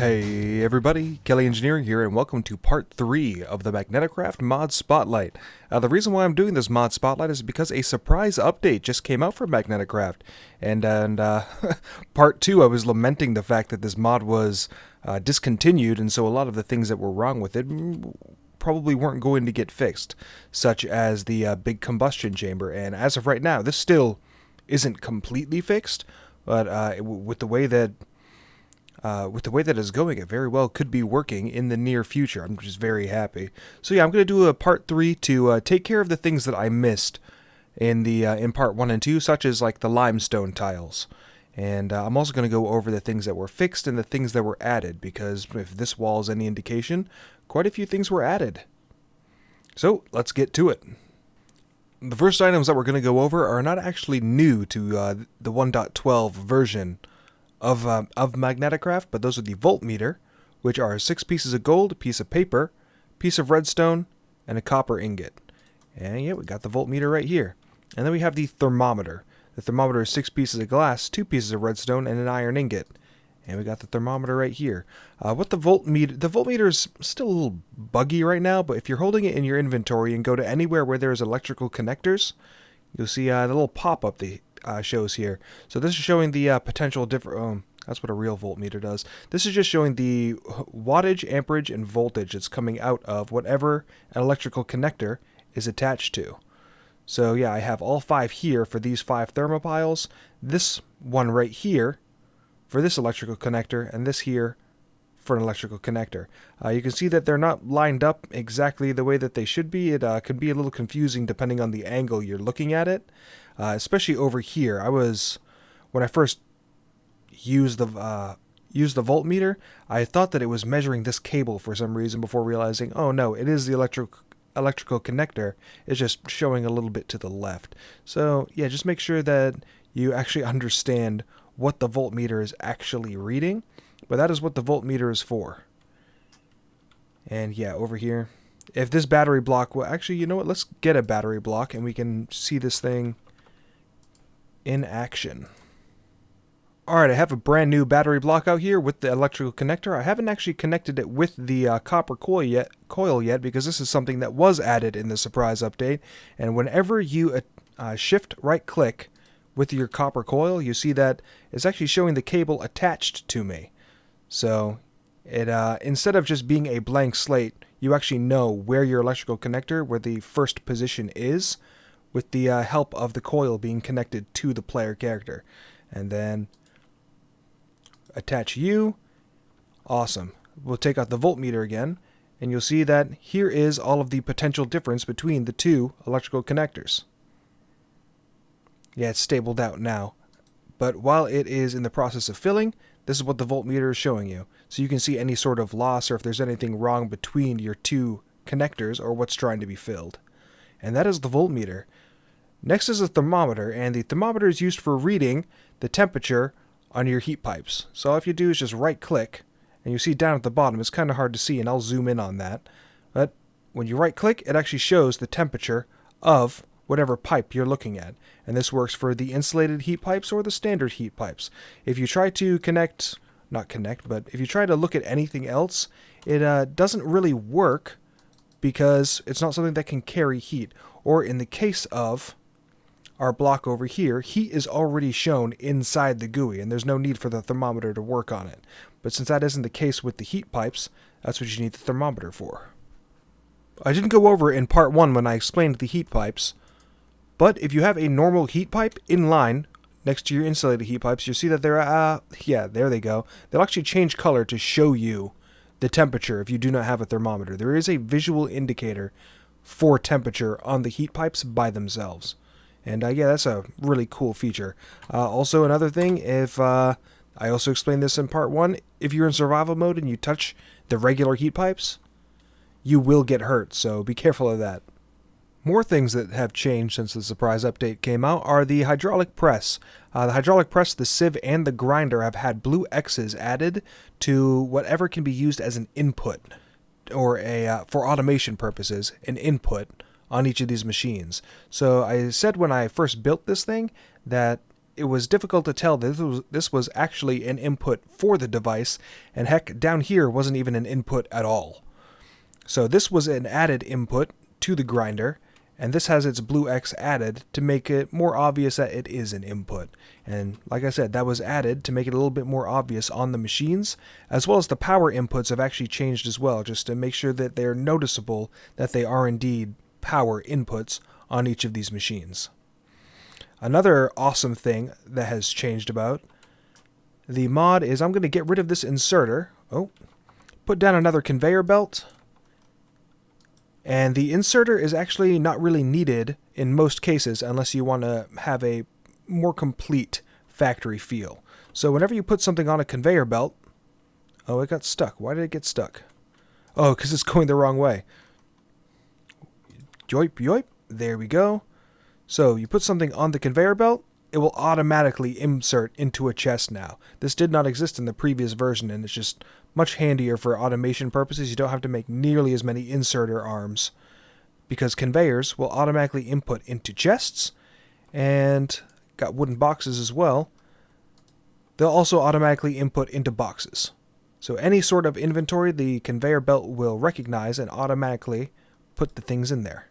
Hey everybody, Kelly Engineering here, and welcome to part 3 of the MagnetiCraft Mod Spotlight. The reason why I'm doing this Mod Spotlight is because a surprise update just came out for MagnetiCraft, and part 2 I was lamenting the fact that this mod was discontinued, and so a lot of the things that were wrong with it probably weren't going to get fixed, such as the big combustion chamber, and as of right now, this still isn't completely fixed, but with the way that it's going, it very well could be working in the near future. I'm just very happy. So yeah, I'm going to do a part 3 to take care of the things that I missed in part 1 and 2, such as like the limestone tiles. And I'm also going to go over the things that were fixed and the things that were added, because if this wall is any indication, quite a few things were added. So let's get to it. The first items that we're going to go over are not actually new to the 1.12 version of MagnetiCraft, but those are the Voltmeter, which are 6 pieces of gold, a piece of paper, piece of redstone, and a copper ingot. And yeah, we got the Voltmeter right here. And then we have the Thermometer. The Thermometer is 6 pieces of glass, 2 pieces of redstone, and an iron ingot. And we got the Thermometer right here. The Voltmeter is still a little buggy right now, but if you're holding it in your inventory and go to anywhere where there's electrical connectors, you'll see the little pop-up shows here. So this is showing the potential different. That's what a real voltmeter does. This is just showing the wattage, amperage, and voltage that's coming out of whatever an electrical connector is attached to. So yeah, I have all 5 here for these 5 thermopiles. This one right here for this electrical connector, and this here for an electrical connector. You can see that they're not lined up exactly the way that they should be. It could be a little confusing depending on the angle you're looking at it. Especially over here, when I first used the voltmeter, I thought that it was measuring this cable for some reason before realizing, oh no, it is the electrical connector. It's just showing a little bit to the left. So yeah, just make sure that you actually understand what the voltmeter is actually reading, but that is what the voltmeter is for. And yeah, over here, if this battery block, well, actually, you know what? Let's get a battery block and we can see this thing in action. Alright, I have a brand new battery block out here with the electrical connector. I haven't actually connected it with the copper coil yet because this is something that was added in the surprise update. And whenever you shift right click with your copper coil, you see that it's actually showing the cable attached to me. So it instead of just being a blank slate, you actually know where your electrical connector, where the first position is, with the help of the coil being connected to the player character. And then attach you. Awesome. We'll take out the voltmeter again, and you'll see that here is all of the potential difference between the 2 electrical connectors. Yeah, it's stabled out now. But while it is in the process of filling, this is what the voltmeter is showing you. So you can see any sort of loss or if there's anything wrong between your 2 connectors or what's trying to be filled. And that is the voltmeter. Next is a thermometer, and the thermometer is used for reading the temperature on your heat pipes. So all you do is just right click, and you see down at the bottom, it's kind of hard to see, and I'll zoom in on that. But when you right click, it actually shows the temperature of whatever pipe you're looking at. And this works for the insulated heat pipes or the standard heat pipes. If you try to if you try to look at anything else, it doesn't really work because it's not something that can carry heat. Or in the case of our block over here, heat is already shown inside the GUI, and there's no need for the thermometer to work on it. But since that isn't the case with the heat pipes, that's what you need the thermometer for. I didn't go over in part 1 when I explained the heat pipes, but if you have a normal heat pipe in line next to your insulated heat pipes, you'll see that they're, yeah, there they go. They'll actually change color to show you the temperature if you do not have a thermometer. There is a visual indicator for temperature on the heat pipes by themselves. And yeah, that's a really cool feature. Also, another thing, if I also explained this in part 1, if you're in survival mode and you touch the regular heat pipes, you will get hurt, so be careful of that. More things that have changed since the surprise update came out are the hydraulic press. The hydraulic press, the sieve, and the grinder have had blue X's added to whatever can be used as an input, or for automation purposes, an input on each of these machines. So I said when I first built this thing that it was difficult to tell that this was actually an input for the device, and heck, down here wasn't even an input at all. So this was an added input to the grinder, and this has its blue X added to make it more obvious that it is an input. And like I said, that was added to make it a little bit more obvious on the machines, as well as the power inputs have actually changed as well, just to make sure that they're noticeable that they are indeed power inputs on each of these machines. Another awesome thing that has changed about the mod is I'm going to get rid of this inserter. Put down another conveyor belt. And the inserter is actually not really needed in most cases unless you want to have a more complete factory feel. So whenever you put something on a conveyor belt... Oh, it got stuck. Why did it get stuck? Oh, because it's going the wrong way. Yoip, yoip. There we go. So you put something on the conveyor belt, it will automatically insert into a chest now. This did not exist in the previous version, and it's just much handier for automation purposes. You don't have to make nearly as many inserter arms, because conveyors will automatically input into chests, and got wooden boxes as well. They'll also automatically input into boxes. So any sort of inventory the conveyor belt will recognize and automatically put the things in there.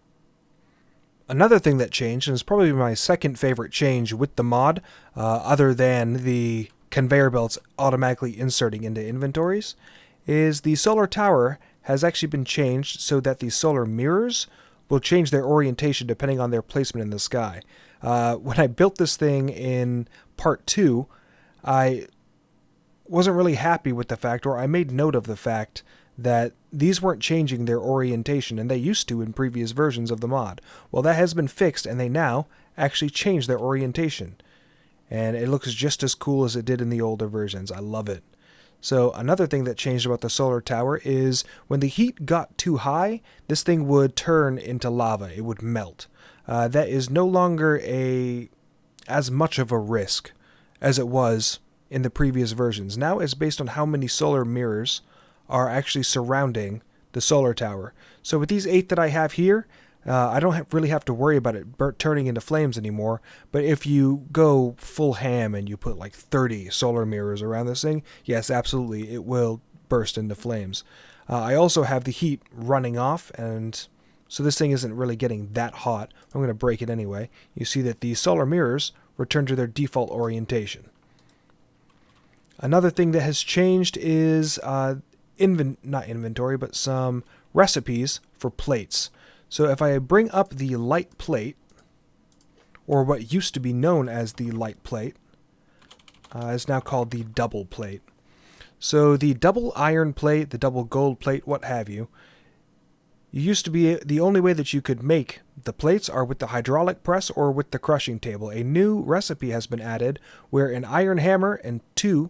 Another thing that changed, and is probably my second favorite change with the mod, other than the conveyor belts automatically inserting into inventories, is the solar tower has actually been changed so that the solar mirrors will change their orientation depending on their placement in the sky. When I built this thing in part 2, I wasn't really happy with the fact, or I made note of the fact, that these weren't changing their orientation, and they used to in previous versions of the mod. Well, that has been fixed, and they now actually change their orientation. And it looks just as cool as it did in the older versions. I love it. So another thing that changed about the solar tower is when the heat got too high, this thing would turn into lava. It would melt. That is no longer as much of a risk as it was in the previous versions. Now it's based on how many solar mirrors are actually surrounding the solar tower. So with these 8 that I have here, I don't really have to worry about it turning into flames anymore. But if you go full ham and you put like 30 solar mirrors around this thing, yes, absolutely, it will burst into flames. I also have the heat running off, and so this thing isn't really getting that hot. I'm going to break it anyway. You see that the solar mirrors return to their default orientation. Another thing that has changed is not inventory, but some recipes for plates. So if I bring up the light plate, or what used to be known as the light plate, is now called the double plate. So the double iron plate, the double gold plate, what have you, used to be the only way that you could make the plates are with the hydraulic press or with the crushing table. A new recipe has been added where an iron hammer and 2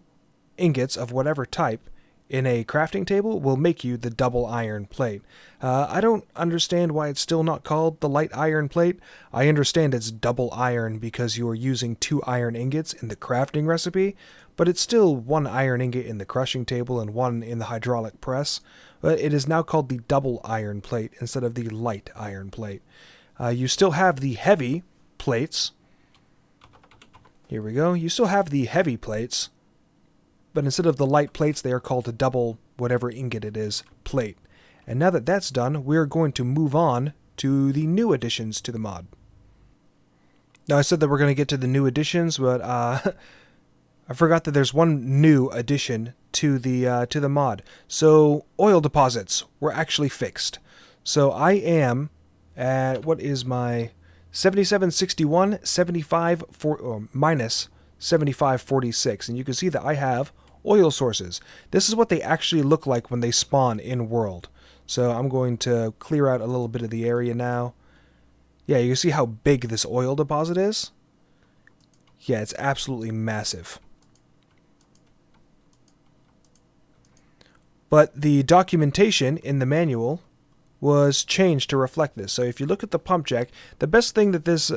ingots of whatever type in a crafting table will make you the double iron plate. I don't understand why it's still not called the light iron plate. I understand it's double iron because you are using 2 iron ingots in the crafting recipe, but it's still 1 iron ingot in the crushing table and 1 in the hydraulic press. But it is now called the double iron plate instead of the light iron plate. You still have the heavy plates. Here we go. You still have the heavy plates, but instead of the light plates, they are called a double whatever ingot it is plate. And now that that's done, we're going to move on to the new additions to the mod. Now, I said that we're going to get to the new additions, but I forgot that there's one new addition to the mod. So oil deposits were actually fixed. So I am at, what is my 7761, 75, or minus 7546, and you can see that I have oil sources. This is what they actually look like when they spawn in world. So I'm going to clear out a little bit of the area now. Yeah, you can see how big this oil deposit is. Yeah, it's absolutely massive. But the documentation in the manual was changed to reflect this. So if you look at the pump jack, the best thing that this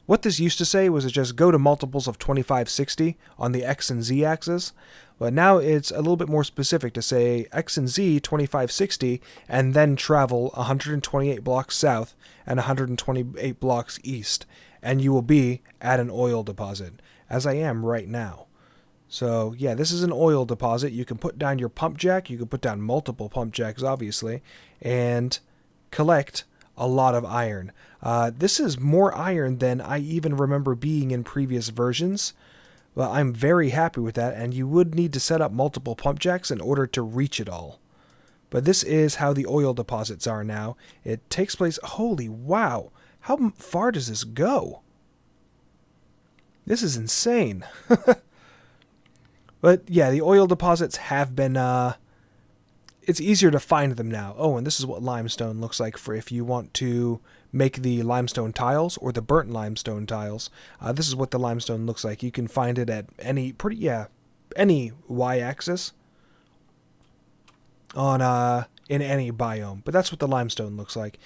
What this used to say was to just go to multiples of 2560 on the X and Z axis, but now it's a little bit more specific to say X and Z 2560 and then travel 128 blocks south and 128 blocks east, and you will be at an oil deposit, as I am right now. So yeah, this is an oil deposit. You can put down your pump jack, you can put down multiple pump jacks obviously, and collect a lot of iron. This is more iron than I even remember being in previous versions. Well, I'm very happy with that, and you would need to set up multiple pump jacks in order to reach it all. But this is how the oil deposits are now. It takes place... Holy wow! How far does this go? This is insane. But yeah, the oil deposits have been... it's easier to find them now. Oh, and this is what limestone looks like for if you want to make the limestone tiles or the burnt limestone tiles. This is what the limestone looks like. You can find it at any any y-axis on in any biome. But that's what the limestone looks like.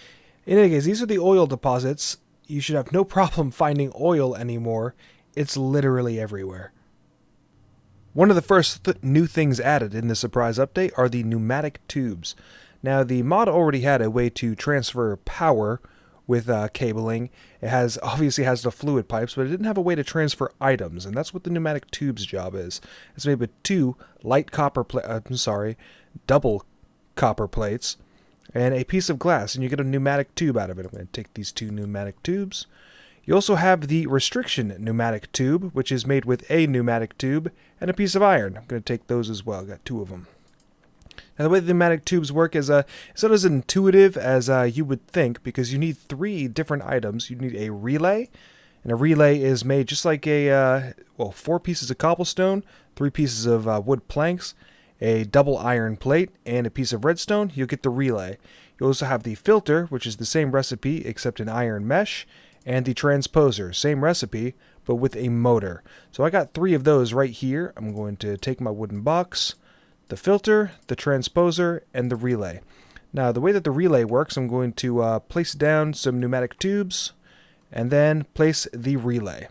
In any case, these are the oil deposits. You should have no problem finding oil anymore. It's literally everywhere. One of the first new things added in the surprise update are the pneumatic tubes. Now, the mod already had a way to transfer power with cabling. It obviously has the fluid pipes, but it didn't have a way to transfer items, and that's what the pneumatic tubes job is. It's made with two double copper plates and a piece of glass, and you get a pneumatic tube out of it. I'm going to take these two pneumatic tubes. You also have the restriction pneumatic tube, which is made with a pneumatic tube and a piece of iron. I'm going to take those as well. Got two of them. Now, the way the pneumatic tubes work is it's not as intuitive as you would think, because you need three different items. You need a relay, and a relay is made just like a 4 pieces of cobblestone, 3 pieces of wood planks, a double iron plate, and a piece of redstone. You'll get the relay. You also have the filter, which is the same recipe except an iron mesh, and the transposer, same recipe, but with a motor. So I got 3 of those right here. I'm going to take my wooden box, the filter, the transposer, and the relay. Now, the way that the relay works, I'm going to place down some pneumatic tubes, and then place the relay.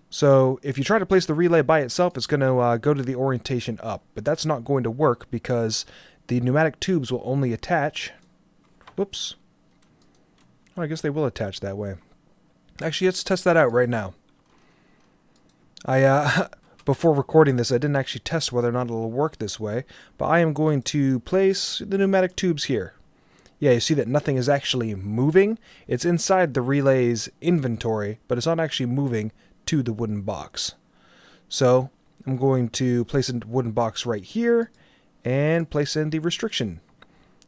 So if you try to place the relay by itself, it's going to go to the orientation up, but that's not going to work because the pneumatic tubes will only attach... Whoops. Oh, I guess they will attach that way. Actually, let's test that out right now. Before recording this, I didn't actually test whether or not it'll work this way, but I am going to place the pneumatic tubes here. Yeah, you see that nothing is actually moving. It's inside the relay's inventory, but it's not actually moving to the wooden box. So, I'm going to place a wooden box right here, and place in the restriction.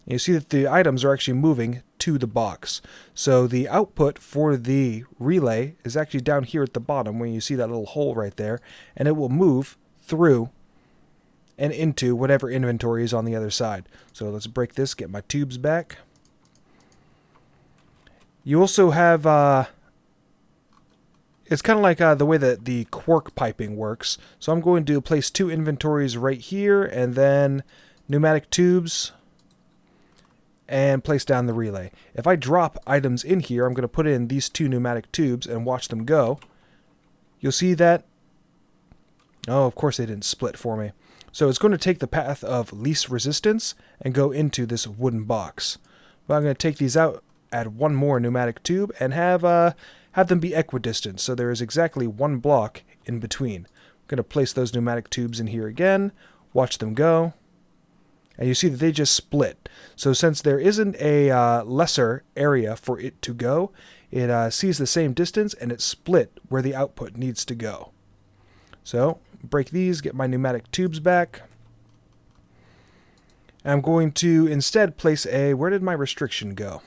You see that the items are actually moving to the box. So the output for the relay is actually down here at the bottom where you see that little hole right there, and it will move through and into whatever inventory is on the other side. So let's break this, get my tubes back. You also have, it's kind of like the way that the quark piping works. So I'm going to place 2 inventories right here, and then pneumatic tubes, and place down the relay. If I drop items in here, I'm going to put in these 2 pneumatic tubes and watch them go. You'll see that... Oh, of course they didn't split for me. So it's going to take the path of least resistance and go into this wooden box. But I'm going to take these out, add 1 more pneumatic tube, and have them be equidistant. So there is exactly 1 block in between. I'm going to place those pneumatic tubes in here again, watch them go. And you see that they just split. So since there isn't a lesser area for it to go, it sees the same distance and it split where the output needs to go. So break these, get my pneumatic tubes back. And I'm going to instead place a... Where did my restriction go?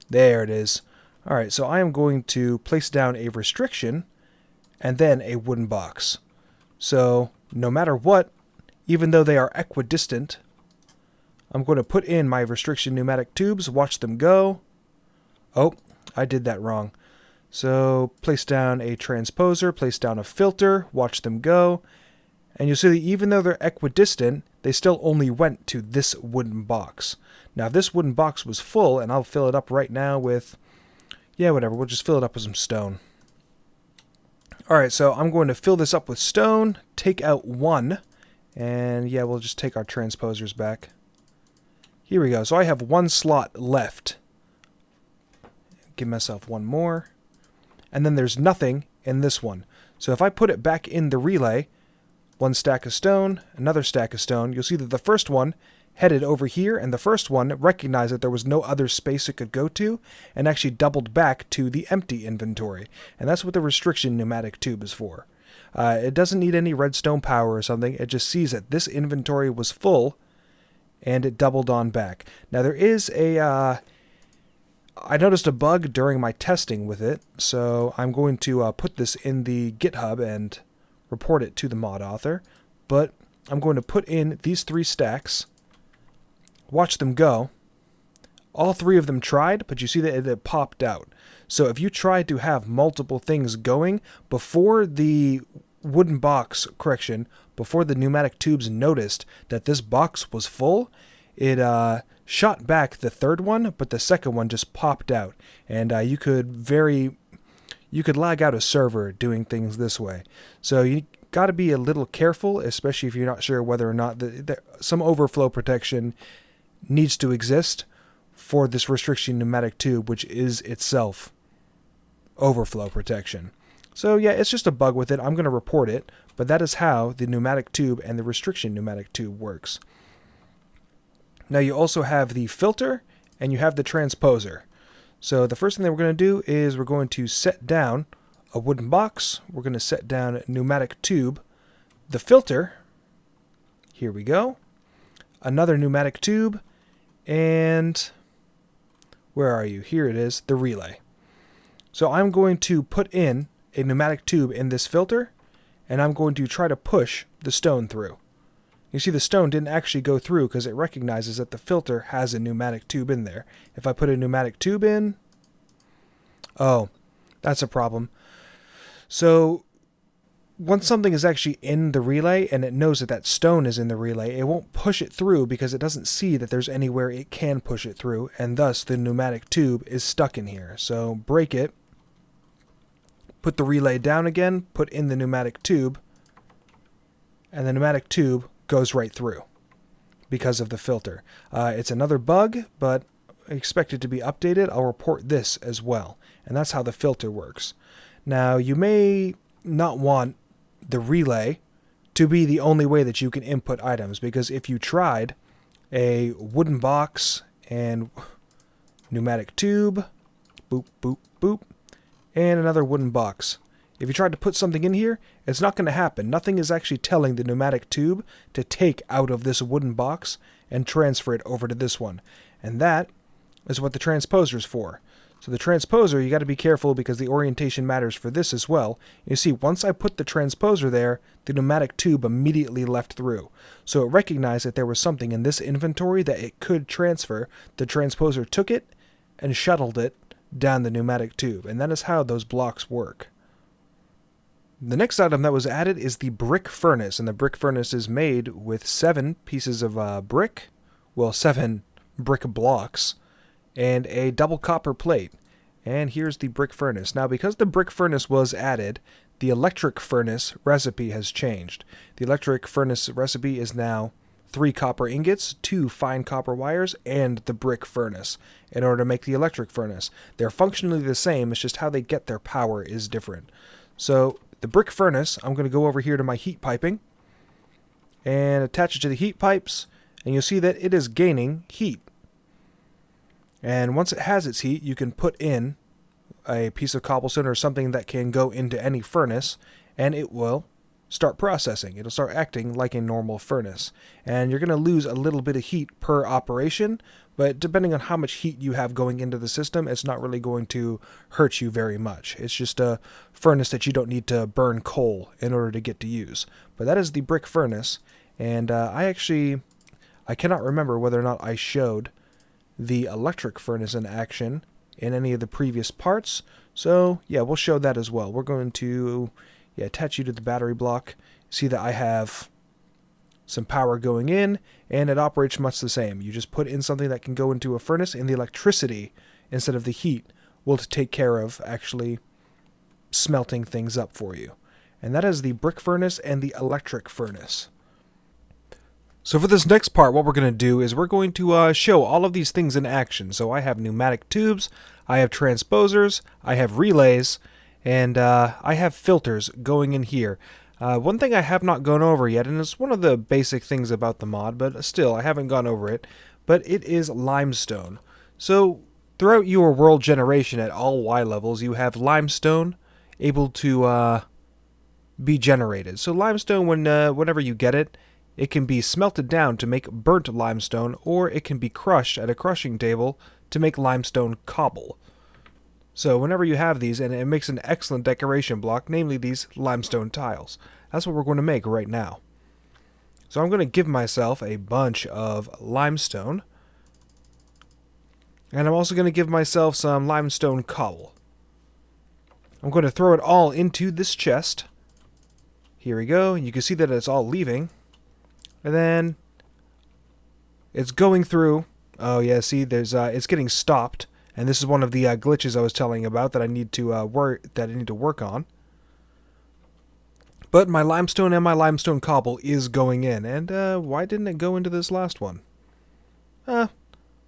There it is. Alright, so I am going to place down a restriction and then a wooden box. So no matter what, even though they are equidistant, I'm going to put in my restriction pneumatic tubes, watch them go. Oh, I did that wrong. So place down a transposer, place down a filter, watch them go. And you'll see that even though they're equidistant, they still only went to this wooden box. Now, if this wooden box was full, and I'll fill it up right now with, Yeah, whatever. We'll just fill it up with some stone. Alright, so I'm going to fill this up with stone, take out one, and yeah, we'll just take our transposers back. Here we go. So I have one slot left. Give myself one more. And then there's nothing in this one. So if I put it back in the relay, one stack of stone, another stack of stone, you'll see that the first one headed over here, and the first one recognized that there was no other space it could go to, and actually doubled back to the empty inventory. And that's what the restriction pneumatic tube is for. It doesn't need any redstone power or something. It just sees that this inventory was full, and it doubled on back. Now there is a... I noticed a bug during my testing with it, so I'm going to put this in the GitHub and report it to the mod author. But I'm going to put in these 3 stacks, watch them go. All 3 of them tried, but you see that it popped out. So if you try to have multiple things going before the wooden box, before the pneumatic tubes noticed that this box was full, it shot back the 3rd one, but the 2nd one just popped out. And you could lag out a server doing things this way. So you got to be a little careful, especially if you're not sure whether or not some overflow protection needs to exist for this restriction pneumatic tube, which is itself overflow protection. So yeah, it's just a bug with it. I'm going to report it, but that is how the pneumatic tube and the restriction pneumatic tube works. Now you also have the filter and you have the transposer. So the first thing that we're going to do is we're going to set down a wooden box. We're going to set down a pneumatic tube, the filter. Here we go. Another pneumatic tube, and where are you? Here it is, the relay. So I'm going to put in a pneumatic tube in this filter, and I'm going to try to push the stone through. You see the stone didn't actually go through because it recognizes that the filter has a pneumatic tube in there. If I put a pneumatic tube in, oh, that's a problem. So once something is actually in the relay and it knows that that stone is in the relay, it won't push it through because it doesn't see that there's anywhere it can push it through, and thus the pneumatic tube is stuck in here. So break it, put the relay down again, put in the pneumatic tube, and the pneumatic tube goes right through because of the filter. It's another bug, but I expect it to be updated. I'll report this as well, and that's how the filter works. Now you may not want the relay to be the only way that you can input items, because if you tried a wooden box and pneumatic tube, boop, boop, boop, and another wooden box, if you tried to put something in here, it's not going to happen. Nothing is actually telling the pneumatic tube to take out of this wooden box and transfer it over to this one. And that is what the transposer is for. So the transposer, you got to be careful because the orientation matters for this as well. You see, once I put the transposer there, the pneumatic tube immediately left through. So it recognized that there was something in this inventory that it could transfer. The transposer took it and shuttled it down the pneumatic tube. And that is how those blocks work. The next item that was added is the brick furnace, and the brick furnace is made with 7 pieces of brick, well, 7 brick blocks, and a double copper plate. And here's the brick furnace. Now, because the brick furnace was added, the electric furnace recipe has changed. The electric furnace recipe is now 3 copper ingots, 2 fine copper wires, and the brick furnace in order to make the electric furnace. They're functionally the same, it's just how they get their power is different. So the brick furnace, I'm going to go over here to my heat piping and attach it to the heat pipes, and you'll see that it is gaining heat. And once it has its heat, you can put in a piece of cobblestone or something that can go into any furnace, and it will start processing. It'll start acting like a normal furnace. And you're going to lose a little bit of heat per operation, but depending on how much heat you have going into the system, it's not really going to hurt you very much. It's just a furnace that you don't need to burn coal in order to get to use. But that is the brick furnace, and I cannot remember whether or not I showed the electric furnace in action in any of the previous parts. So yeah, we'll show that as well. We're going to attach you to the battery block. See that I have some power going in, and it operates much the same. You just put in something that can go into a furnace, and the electricity instead of the heat will take care of actually smelting things up for you. And that is the brick furnace and the electric furnace. So for this next part, what we're going to do is we're going to show all of these things in action. So I have pneumatic tubes, I have transposers, I have relays, and I have filters going in here. One thing I have not gone over yet, and it's one of the basic things about the mod, but still, I haven't gone over it, but it is limestone. So throughout your world generation at all Y levels, you have limestone able to be generated. So limestone, whenever you get it, it can be smelted down to make burnt limestone, or it can be crushed at a crushing table to make limestone cobble. So whenever you have these, and it makes an excellent decoration block, namely these limestone tiles. That's what we're going to make right now. So I'm going to give myself a bunch of limestone, and I'm also going to give myself some limestone cobble. I'm going to throw it all into this chest. Here we go. You can see that it's all leaving. And then it's going through. Oh yeah, see, there's it's getting stopped, and this is one of the glitches I was telling about that I need to work on. But my limestone and my limestone cobble is going in, and why didn't it go into this last one? We'll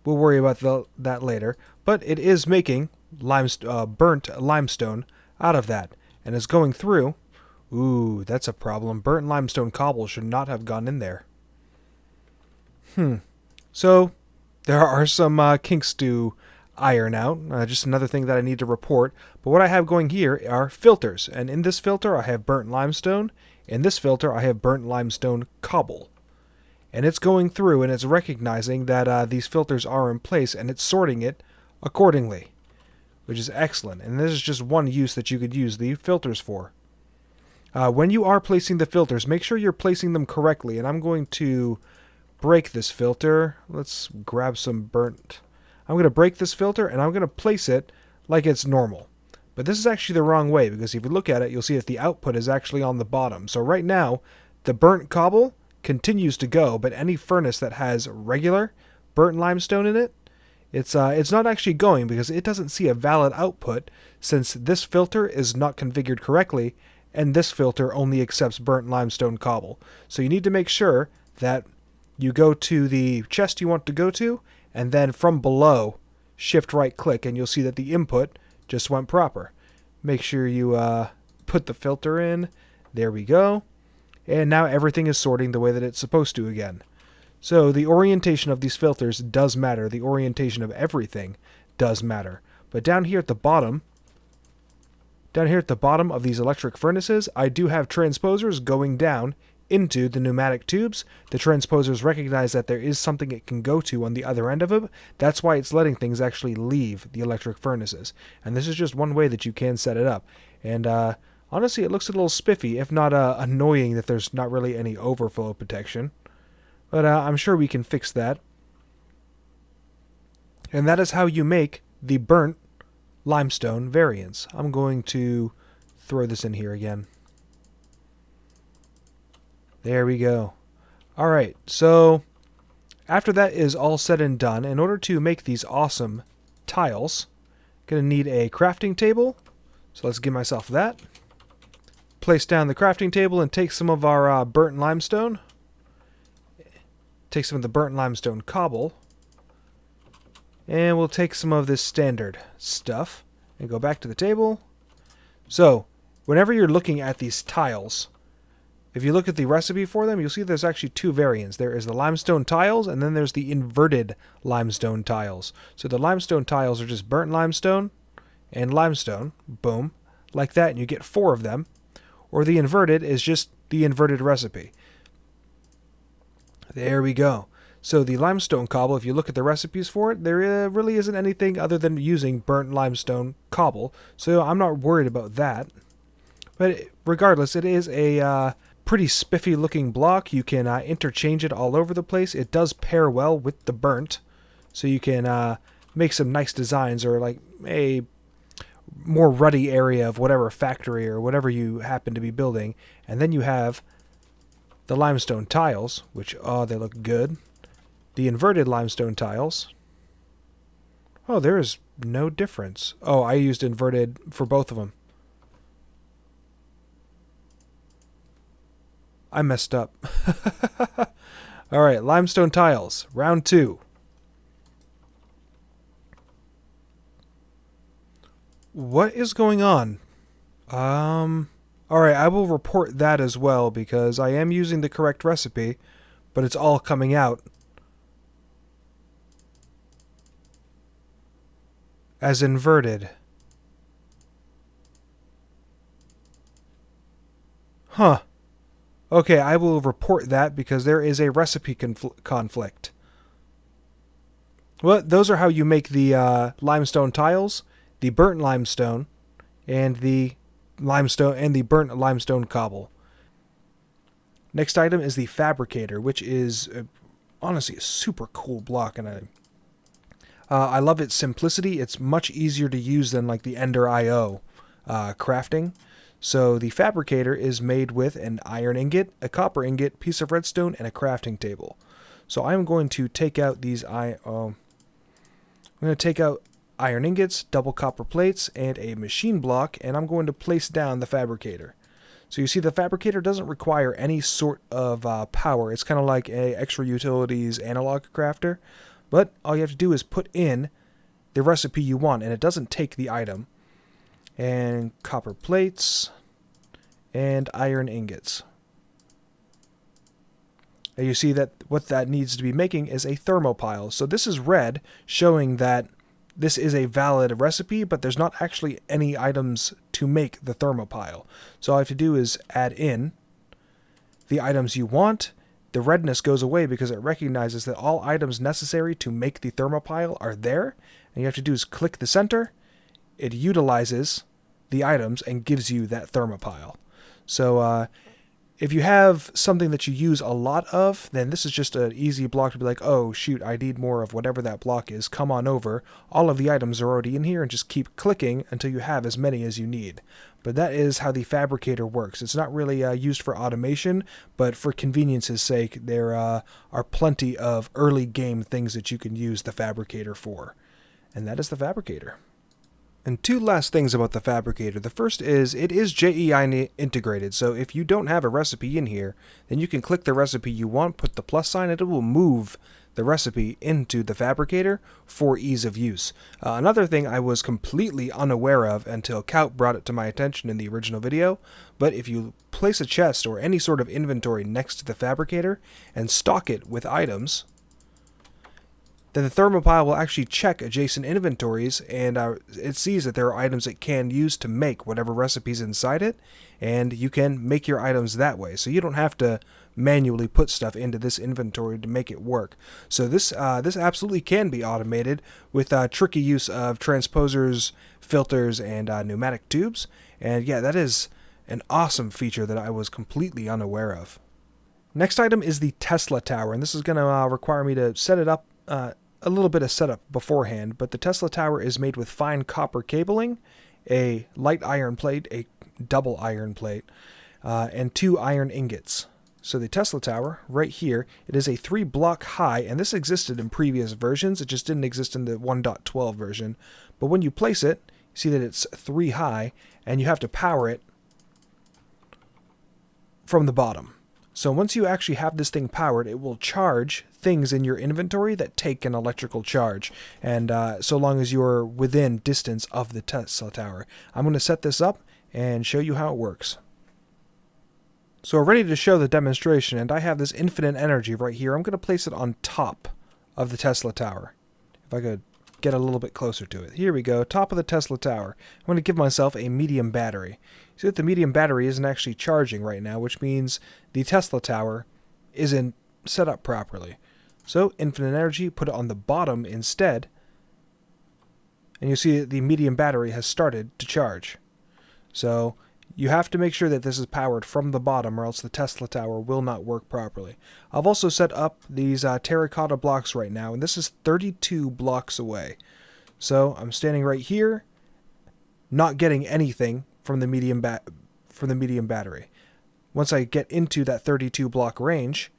worry about that later. But it is making burnt limestone out of that, and it's going through. Ooh, that's a problem. Burnt limestone cobble should not have gone in there. So, there are some kinks to iron out. Just another thing that I need to report. But what I have going here are filters. And in this filter, I have burnt limestone. In this filter, I have burnt limestone cobble. And it's going through, and it's recognizing that these filters are in place, and it's sorting it accordingly, which is excellent. And this is just one use that you could use the filters for. When you are placing the filters, make sure you're placing them correctly. And I'm going to break this filter. Let's grab some burnt. I'm going to break this filter, and I'm going to place it like it's normal. But this is actually the wrong way, because if you look at it, you'll see that the output is actually on the bottom. So right now, the burnt cobble continues to go, but any furnace that has regular burnt limestone in it, it's not actually going, because it doesn't see a valid output, since this filter is not configured correctly, and this filter only accepts burnt limestone cobble. So you need to make sure that you go to the chest you want to go to, and then from below, shift right click, and you'll see that the input just went proper. Make sure you put the filter in. There we go. And now everything is sorting the way that it's supposed to again. So the orientation of these filters does matter. The orientation of everything does matter. But down here at the bottom of these electric furnaces, I do have transposers going down into the pneumatic tubes. The transposers recognize that there is something it can go to on the other end of it. That's why it's letting things actually leave the electric furnaces. And this is just one way that you can set it up. And honestly, it looks a little spiffy, if not annoying that there's not really any overflow protection. But I'm sure we can fix that. And that is how you make the burnt limestone variants. I'm going to throw this in here again. There we go. Alright, so after that is all said and done, in order to make these awesome tiles, I'm going to need a crafting table. So let's give myself that. Place down the crafting table and take some of our burnt limestone. Take some of the burnt limestone cobble. And we'll take some of this standard stuff and go back to the table. So, whenever you're looking at these tiles, if you look at the recipe for them, you'll see there's actually two variants. There is the limestone tiles, and then there's the inverted limestone tiles. So the limestone tiles are just burnt limestone and limestone, boom, like that, and you get 4 of them. Or the inverted is just the inverted recipe. There we go. So the limestone cobble, if you look at the recipes for it, there really isn't anything other than using burnt limestone cobble. So I'm not worried about that. But regardless, it is a pretty spiffy looking block. You can interchange it all over the place. It does pair well with the burnt. So you can make some nice designs, or like a more ruddy area of whatever factory or whatever you happen to be building. And then you have the limestone tiles, which, oh, they look good. The inverted limestone tiles, Oh, there is no difference. Oh, I used inverted for both of them. I messed up. Alright, limestone tiles, round 2. What is going on? Alright, I will report that as well because I am using the correct recipe, but it's all coming out as inverted. Huh. Okay, I will report that because there is a recipe conflict. Well, those are how you make the limestone tiles, the burnt limestone, and the burnt limestone cobble. Next item is the Fabricator, which is honestly a super cool block, and I love its simplicity. It's much easier to use than like the Ender IO crafting. So the Fabricator is made with an iron ingot, a copper ingot, piece of redstone, and a crafting table. So I'm going to take out these I'm going to take out iron ingots, double copper plates, and a machine block, and I'm going to place down the Fabricator. So you see the Fabricator doesn't require any sort of power. It's kind of like a extra utilities analog crafter, but all you have to do is put in the recipe you want, and it doesn't take the item. And copper plates and iron ingots. And you see that what that needs to be making is a thermopile. So this is red, showing that this is a valid recipe, but there's not actually any items to make the thermopile. So all I have to do is add in the items you want. The redness goes away because it recognizes that all items necessary to make the thermopile are there. And you have to do is click the center. It utilizes the items and gives you that thermopile. So if you have something that you use a lot of, then this is just an easy block to be like, oh shoot, I need more of whatever that block is. Come on over. All of the items are already in here, and just keep clicking until you have as many as you need. But that is how the Fabricator works. It's not really used for automation, but for convenience's sake, there are plenty of early game things that you can use the Fabricator for. And that is the Fabricator. And two last things about the Fabricator. The first is it is JEI integrated, so if you don't have a recipe in here, then you can click the recipe you want, put the plus sign, and it will move the recipe into the Fabricator for ease of use. Another thing I was completely unaware of until Kaut brought it to my attention in the original video, but if you place a chest or any sort of inventory next to the Fabricator and stock it with items, then the thermopile will actually check adjacent inventories, and it sees that there are items it can use to make whatever recipe's inside it, and you can make your items that way. So you don't have to manually put stuff into this inventory to make it work. So this absolutely can be automated with tricky use of transposers, filters, and pneumatic tubes. And yeah, that is an awesome feature that I was completely unaware of. Next item is the Tesla Tower, and this is going to require me to set it up a little bit of setup beforehand, but the Tesla Tower is made with fine copper cabling, a light iron plate, a double iron plate, and 2 iron ingots. So the Tesla Tower, right here, it is a 3-block high, and this existed in previous versions, it just didn't exist in the 1.12 version. But when you place it, you see that it's 3 high, and you have to power it from the bottom. So once you actually have this thing powered, it will charge things in your inventory that take an electrical charge, and so long as you're within distance of the Tesla Tower. I'm going to set this up and show you how it works. So we're ready to show the demonstration, and I have this infinite energy right here. I'm going to place it on top of the Tesla Tower. If I could get a little bit closer to it. Here we go, top of the Tesla Tower. I'm going to give myself a medium battery. See that the medium battery isn't actually charging right now, which means the Tesla Tower isn't set up properly. So infinite energy, put it on the bottom instead, and you see that the medium battery has started to charge. So you have to make sure that this is powered from the bottom, or else the Tesla Tower will not work properly. I've also set up these terracotta blocks right now, and this is 32 blocks away. So I'm standing right here, not getting anything from the medium battery. Once I get into that 32 block range,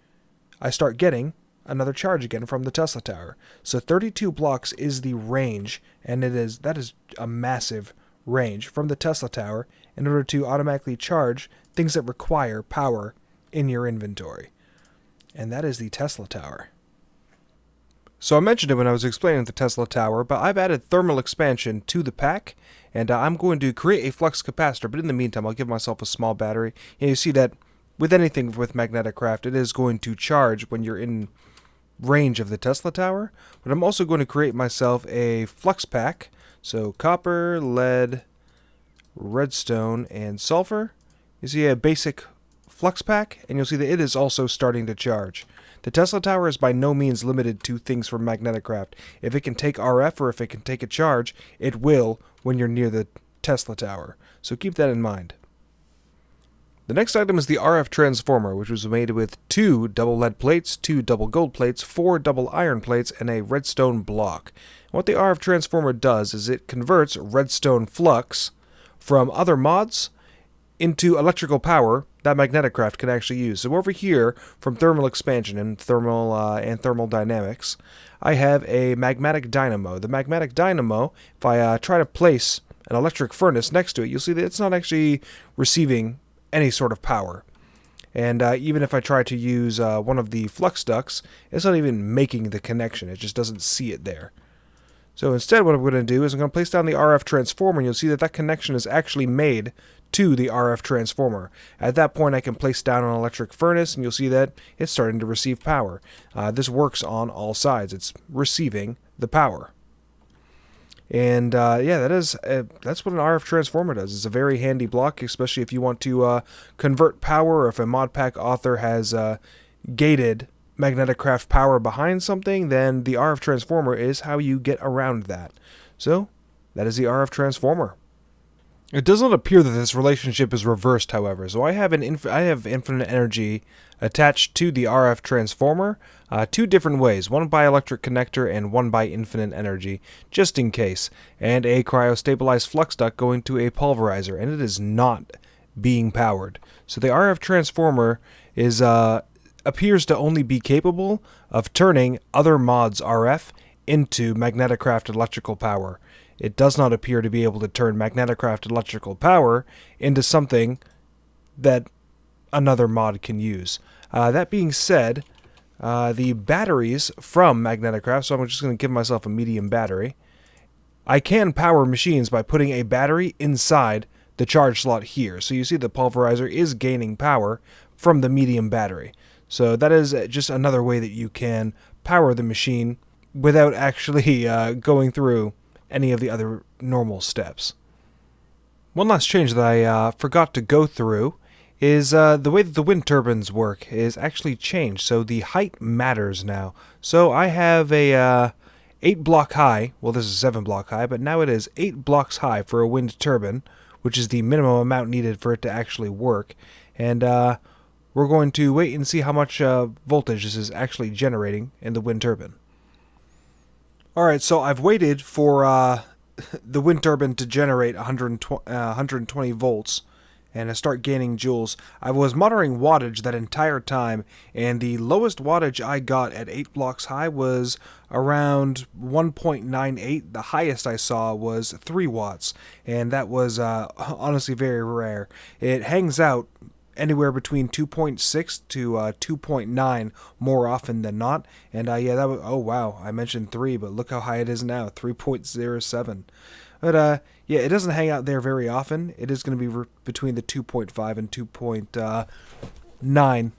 I start getting another charge again from the Tesla tower. So 32 blocks is the range, and that is a massive range from the Tesla tower in order to automatically charge things that require power in your inventory. And that is the Tesla tower. So I mentioned it when I was explaining the Tesla tower, but I've added thermal expansion to the pack, and I'm going to create a flux capacitor, but in the meantime I'll give myself a small battery. And you see that with anything with MagnetiCraft, it is going to charge when you're in range of the Tesla tower, but I'm also going to create myself a flux pack. So copper, lead, redstone, and sulfur. You see a basic flux pack, and you'll see that it is also starting to charge. The Tesla tower is by no means limited to things from MagnetiCraft. If it can take RF or if it can take a charge, it will when you're near the Tesla tower. So keep that in mind. The next item is the RF transformer, which was made with 2 double lead plates, 2 double gold plates, 4 double iron plates, and a redstone block. What the RF transformer does is it converts redstone flux from other mods into electrical power that MagnetiCraft can actually use. So over here, from thermal expansion and thermal dynamics, I have a magmatic dynamo. The magmatic dynamo, if I try to place an electric furnace next to it, you'll see that it's not actually receiving any sort of power. And even if I try to use one of the flux ducts, it's not even making the connection. It just doesn't see it there. So instead what I'm going to do is I'm going to place down the RF transformer, and you'll see that that connection is actually made to the RF transformer. At that point I can place down an electric furnace, and you'll see that it's starting to receive power. This works on all sides. It's receiving the power. And yeah, that's what an RF transformer does. It's a very handy block, especially if you want to convert power, or if a mod pack author has gated MagnetiCraft power behind something, then the RF transformer is how you get around that. So that is the RF transformer. It does not appear that this relationship is reversed, however. So I have infinite energy attached to the RF transformer, 2 different ways, one by electric connector and one by infinite energy, just in case, and a cryostabilized flux duct going to a pulverizer, and it is not being powered. So the RF transformer is appears to only be capable of turning other mods' RF into MagnetiCraft electrical power. It does not appear to be able to turn MagnetiCraft electrical power into something that another mod can use. That being said, the batteries from MagnetiCraft, so I'm just going to give myself a medium battery. I can power machines by putting a battery inside the charge slot here. So you see the pulverizer is gaining power from the medium battery. So that is just another way that you can power the machine without actually going through any of the other normal steps. One last change that I forgot to go through is the way that the wind turbines work is actually changed. So the height matters now. So I have a 8 block high, well this is 7 block high, but now it is 8 blocks high for a wind turbine, which is the minimum amount needed for it to actually work. And we're going to wait and see how much voltage this is actually generating in the wind turbine. Alright, so I've waited for the wind turbine to generate 120 volts and start gaining joules. I was monitoring wattage that entire time, and the lowest wattage I got at 8 blocks high was around 1.98. The highest I saw was 3 watts, and that was honestly very rare. It hangs out anywhere between 2.6 to 2.9 more often than not. And yeah, that was, oh wow, I mentioned 3, but look how high it is now, 3.07. But yeah, it doesn't hang out there very often. It is going to be between the 2.5 and 2.9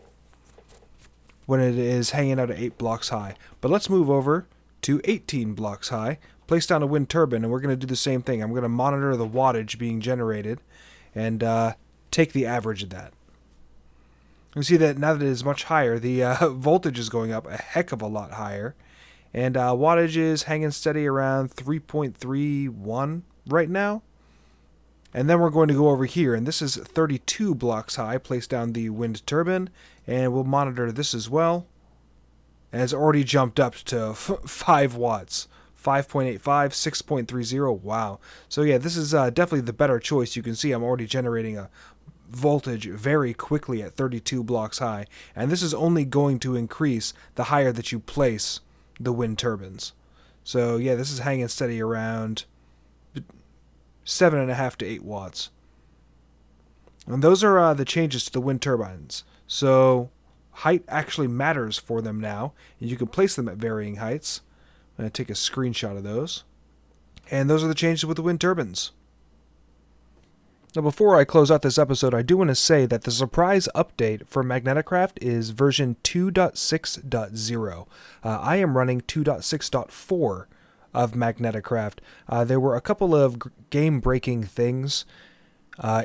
when it is hanging out at 8 blocks high. But let's move over to 18 blocks high, place down a wind turbine, and we're going to do the same thing. I'm going to monitor the wattage being generated and take the average of that. You see that now that it is much higher, the voltage is going up a heck of a lot higher. And wattage is hanging steady around 3.31 right now. And then we're going to go over here, and this is 32 blocks high. Place down the wind turbine, and we'll monitor this as well. And it's already jumped up to 5 watts. 5.85, 6.30, wow. So yeah, this is definitely the better choice. You can see I'm already generating a voltage very quickly at 32 blocks high, and this is only going to increase the higher that you place the wind turbines. So yeah, this is hanging steady around 7.5 to 8 watts. And those are the changes to the wind turbines. So height actually matters for them now, and you can place them at varying heights. I'm going to take a screenshot of those. And those are the changes with the wind turbines. Now, before I close out this episode, I do want to say that the surprise update for MagnetiCraft is version 2.6.0. I am running 2.6.4 of MagnetiCraft. There were a couple of game-breaking things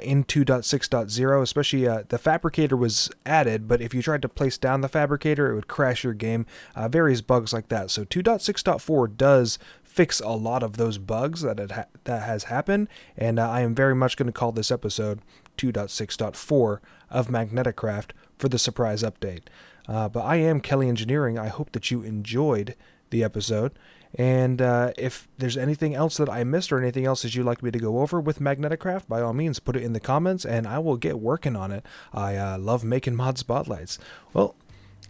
in 2.6.0, especially the Fabricator was added, but if you tried to place down the Fabricator, it would crash your game. Various bugs like that. So 2.6.4 does fix a lot of those bugs that has happened, and I am very much going to call this episode 2.6.4 of MagnetiCraft for the surprise update. But I am Kelly Engineering. I hope that you enjoyed the episode. And if there's anything else that I missed or anything else that you'd like me to go over with MagnetiCraft, by all means, put it in the comments and I will get working on it. I love making mod spotlights. Well,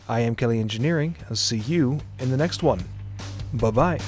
I am Kelly Engineering. I'll see you in the next one. Bye-bye.